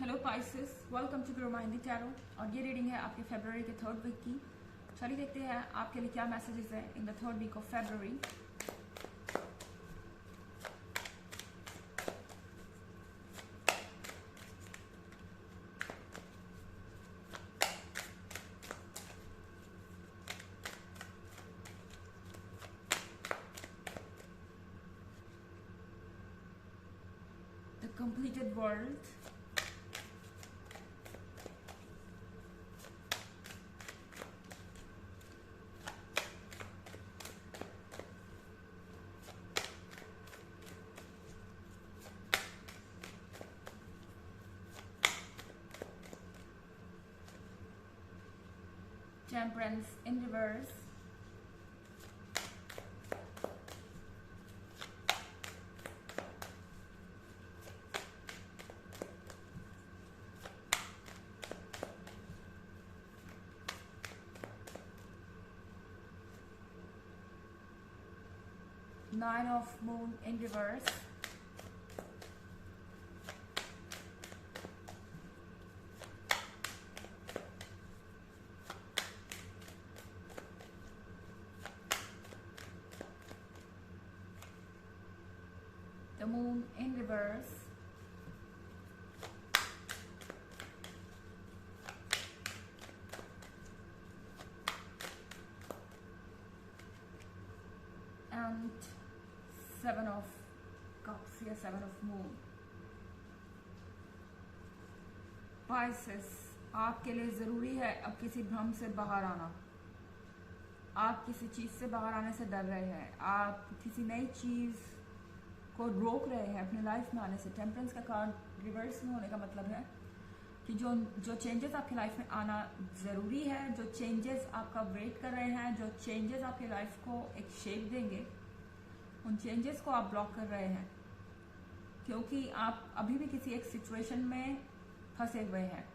Hello Pisces, welcome to Grow Mind Tarot. और ये reading है आपके फरवरी के थर्ड वीक की। चलिए देखते हैं आपके लिए क्या मैसेजेस है in the third week of February. The completed world, Temperance in reverse, Nine of Moon in reverse, the Moon in reverse, and Seven of Cups या Seven of Moon। Pisces, आपके लिए ज़रूरी है अब किसी भ्रम से बाहर आना। आप किसी चीज़ से बाहर आने से डर रहे हैं, आप किसी नई चीज़ को रोक रहे हैं अपनी लाइफ में आने से। टेम्परेंस का कार्ड रिवर्स में होने का मतलब है कि जो चेंजेस आपकी लाइफ में आना ज़रूरी है, जो चेंजेस आपका वेट कर रहे हैं, जो चेंजेस आपकी लाइफ को एक शेप देंगे, उन चेंजेस को आप ब्लॉक कर रहे हैं क्योंकि आप अभी भी किसी एक सिचुएशन में फंसे हुए हैं।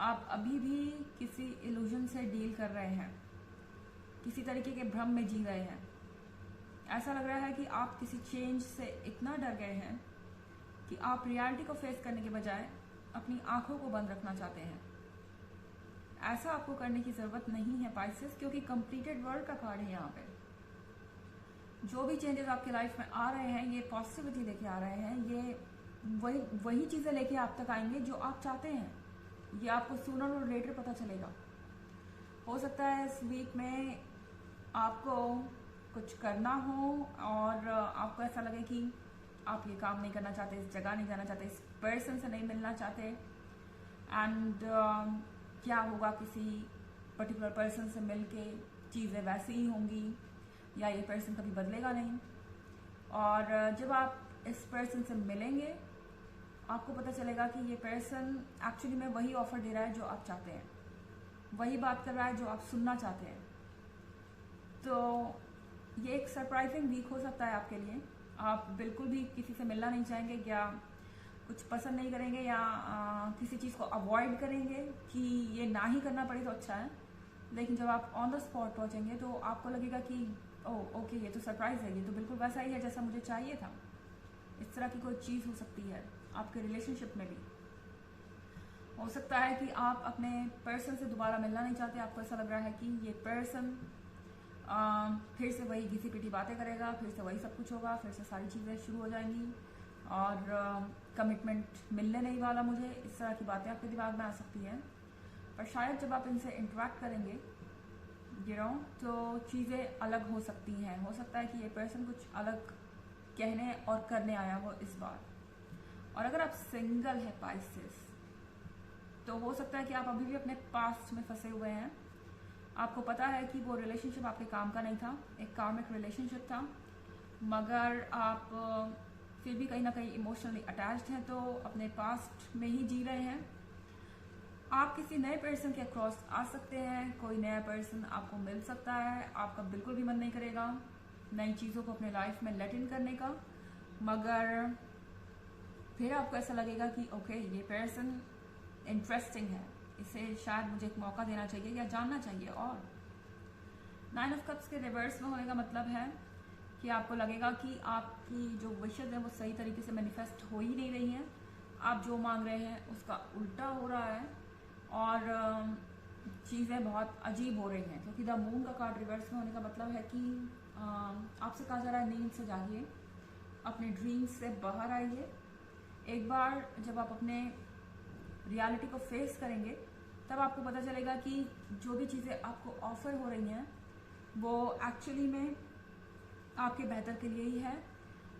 आप अभी भी किसी इल्यूजन से डील कर रहे हैं, किसी तरीके के भ्रम में जी रहे हैं। ऐसा लग रहा है कि आप किसी चेंज से इतना डर गए हैं कि आप रियलिटी को फेस करने के बजाय अपनी आंखों को बंद रखना चाहते हैं। ऐसा आपको करने की जरूरत नहीं है पाइसेस, क्योंकि कंप्लीटेड वर्ल्ड का कार्ड है यहाँ पे। जो भी चेंजेस आपके लाइफ में आ रहे हैं, ये पॉजिटिविटी लेके आ रहे हैं, ये वही चीजें लेके आप तक आएंगे जो आप चाहते हैं। ये आपको सूनर और लेटर पता चलेगा। हो सकता है इस वीक में आपको कुछ करना हो और आपको ऐसा लगे कि आप ये काम नहीं करना चाहते, इस जगह नहीं जाना चाहते, इस पर्सन से नहीं मिलना चाहते। एंड क्या होगा, किसी पर्टिकुलर पर्सन से मिलके चीज़ें वैसी ही होंगी या ये पर्सन कभी बदलेगा नहीं। और जब आप इस पर्सन से मिलेंगे आपको पता चलेगा कि ये पर्सन एक्चुअली में वही ऑफर दे रहा है जो आप चाहते हैं, वही बात कर रहा है जो आप सुनना चाहते हैं। तो ये एक सरप्राइजिंग वीक हो सकता है आपके लिए। आप बिल्कुल भी किसी से मिलना नहीं चाहेंगे या कुछ पसंद नहीं करेंगे या किसी चीज़ को अवॉइड करेंगे कि ये ना ही करना पड़े तो अच्छा है। लेकिन जब आप ऑन द स्पॉट पहुंचेंगे तो आपको लगेगा कि ओह ओके, ये तो सरप्राइज है, ये तो बिल्कुल वैसा ही है जैसा मुझे चाहिए था। इस तरह की कोई चीज़ हो सकती है आपके रिलेशनशिप में भी। हो सकता है कि आप अपने पर्सन से दोबारा मिलना नहीं चाहते। आपको ऐसा लग रहा है कि ये पर्सन फिर से वही घिसी पिटी बातें करेगा, फिर से वही सब कुछ होगा, फिर से सारी चीज़ें शुरू हो जाएंगी और कमिटमेंट मिलने नहीं वाला मुझे। इस तरह की बातें आपके दिमाग में आ सकती हैं। पर शायद जब आप इनसे इंटरेक्ट करेंगे तो चीज़ें अलग हो सकती हैं। हो सकता है कि ये पर्सन कुछ अलग कहने और करने आया हो इस बार। और अगर आप सिंगल है पाइसेस, तो हो सकता है कि आप अभी भी अपने पास्ट में फंसे हुए हैं। आपको पता है कि वो रिलेशनशिप आपके काम का नहीं था, एक कार्मिक रिलेशनशिप था, मगर आप फिर भी कहीं ना कहीं इमोशनली अटैच्ड हैं, तो अपने पास्ट में ही जी रहे हैं। आप किसी नए पर्सन के अक्रॉस आ सकते हैं, कोई नया पर्सन आपको मिल सकता है। आपका बिल्कुल भी मन नहीं करेगा नई चीज़ों को अपने लाइफ में लेट इन करने का, मगर फिर आपको ऐसा लगेगा कि ओके, ये पर्सन इंटरेस्टिंग है, इसे शायद मुझे एक मौका देना चाहिए या जानना चाहिए। और नाइन ऑफ कप्स के रिवर्स में होने का मतलब है कि आपको लगेगा कि आपकी जो विशेज है वो सही तरीके से मैनिफेस्ट हो ही नहीं रही हैं। आप जो मांग रहे हैं उसका उल्टा हो रहा है और चीज़ें बहुत अजीब हो रही हैं, क्योंकि द मून का कार्ड रिवर्स में होने का मतलब है कि आपसे कहा जा रहा है नींद से जागिए, अपने ड्रीम्स से बाहर आइए। एक बार जब आप अपने रियलिटी को फेस करेंगे तब आपको पता चलेगा कि जो भी चीज़ें आपको ऑफर हो रही हैं वो एक्चुअली में आपके बेहतर के लिए ही है,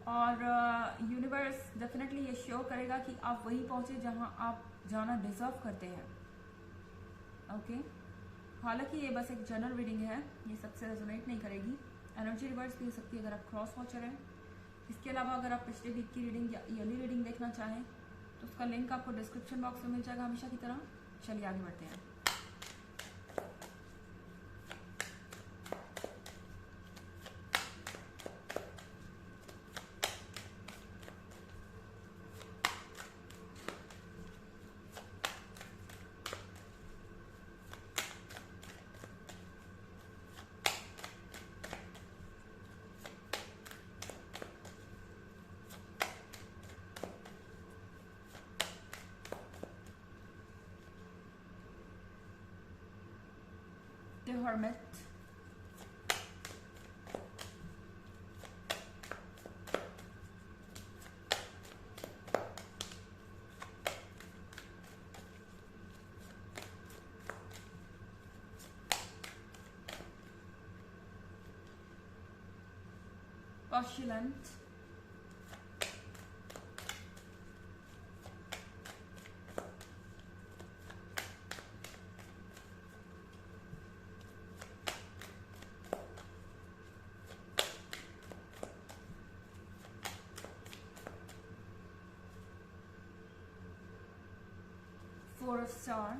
और यूनिवर्स डेफिनेटली ये श्योर करेगा कि आप वहीं पहुँचे जहां आप जाना डिजर्व करते हैं। ओके, हालांकि ये बस एक जनरल रीडिंग है, ये सबसे रेजोनेट नहीं करेगी। एनर्जी रिवर्स भी हो सकती है अगर आप क्रॉस वॉचर हैं। इसके अलावा अगर आप पिछले वीक की रीडिंग या ईयरली रीडिंग देखना चाहें तो उसका लिंक आपको डिस्क्रिप्शन बॉक्स में मिल जाएगा हमेशा की तरह। चलिए आगे बढ़ते हैं। The Hermit, Postulant, Four of Star,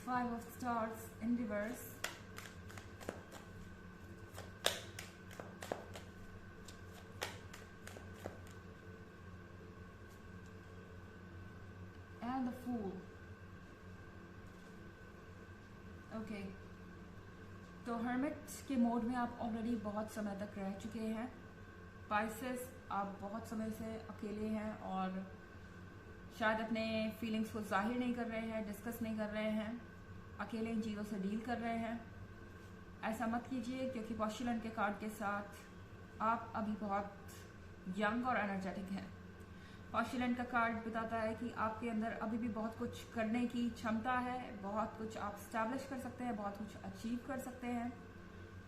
Five of Stars in reverse, and the Fool. Okay, तो हर्मिट के मोड में आप ऑलरेडी बहुत समय तक रह चुके हैं। पाइसेस, आप बहुत समय से अकेले हैं और शायद अपने फीलिंग्स को जाहिर नहीं कर रहे हैं, डिस्कस नहीं कर रहे हैं, अकेले इन चीज़ों से डील कर रहे हैं। ऐसा मत कीजिए, क्योंकि पॉस्टुलेंट के कार्ड के साथ आप अभी बहुत यंग और एनर्जेटिक हैं। पॉस्टुलेंट का कार्ड बताता है कि आपके अंदर अभी भी बहुत कुछ करने की क्षमता है, बहुत कुछ आप स्टैब्लिश कर सकते हैं, बहुत कुछ अचीव कर सकते हैं,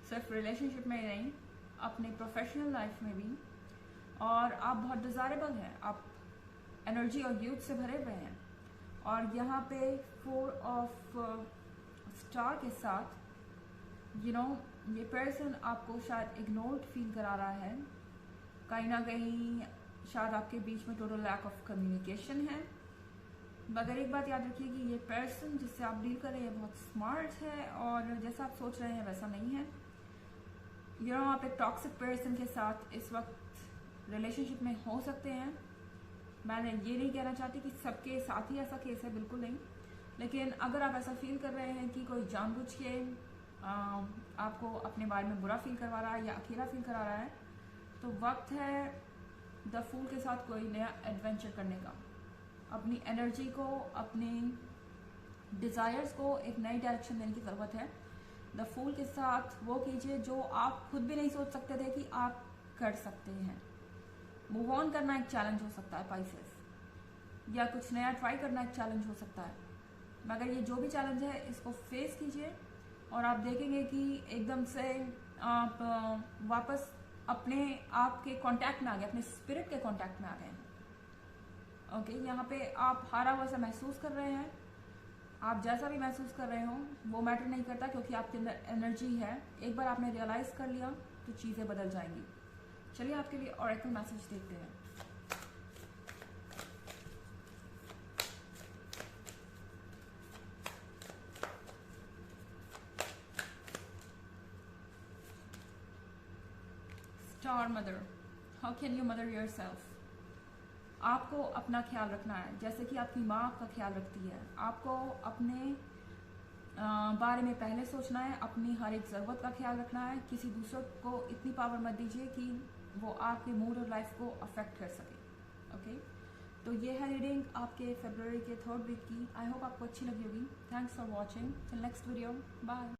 सिर्फ रिलेशनशिप में ही नहीं, अपने प्रोफेशनल लाइफ में भी। और आप बहुत डिज़ायरेबल हैं, आप एनर्जी और यूथ से भरे हुए हैं। और यहाँ पे फोर ऑफ स्टार के साथ ये पर्सन आपको शायद इग्नोर्ड फील करा रहा है, कहीं ना कहीं शायद आपके बीच में टोटल लैक ऑफ कम्युनिकेशन है। मगर एक बात याद रखिए कि ये पर्सन जिससे आप डील कर रहे हैं बहुत स्मार्ट है, और जैसा आप सोच रहे हैं वैसा नहीं है। आप एक टॉक्सिक पर्सन के साथ इस वक्त रिलेशनशिप में हो सकते हैं। मैंने ये नहीं कहना चाहती कि सबके साथ ही ऐसा केस है, बिल्कुल नहीं, लेकिन अगर आप ऐसा फील कर रहे हैं कि कोई जानबूझ के आपको अपने बारे में बुरा फील करवा रहा है या अकेला फील करा रहा है, तो वक्त है द फूल के साथ कोई नया एडवेंचर करने का। अपनी एनर्जी को, अपने डिज़ायर्स को एक नई डायरेक्शन देने की ज़रूरत है। द फूल के साथ वो कीजिए जो आप खुद भी नहीं सोच सकते थे कि आप कर सकते हैं। मूव ऑन करना एक चैलेंज हो सकता है पाइसेस, या कुछ नया ट्राई करना एक चैलेंज हो सकता है, मगर ये जो भी चैलेंज है इसको फेस कीजिए और आप देखेंगे कि एकदम से आप वापस अपने आप के कांटेक्ट में आ गए, अपने स्पिरिट के कांटेक्ट में आ गए हैं। ओके, यहाँ पे आप हारा हुआ सा महसूस कर रहे हैं। आप जैसा भी महसूस कर रहे हो वो मैटर नहीं करता, क्योंकि आपके अंदर एनर्जी है। एक बार आपने रियलाइज कर लिया तो चीज़ें बदल जाएंगी। चलिए आपके लिए ऑरेकल मैसेज देखते हैं। Star Mother, how can you mother yourself? आपको अपना ख्याल रखना है, जैसे कि आपकी माँ आपका ख्याल रखती है। आपको अपने बारे में पहले सोचना है, अपनी हर एक ज़रूरत का ख्याल रखना है। किसी दूसरे को इतनी पावर मत दीजिए कि वो आपके मूड और लाइफ को अफेक्ट कर सके। ओके, तो ये है रीडिंग आपके फरवरी के 3rd वीक की। आई होप आपको अच्छी लगी होगी। Thanks for watching. Till next video, bye.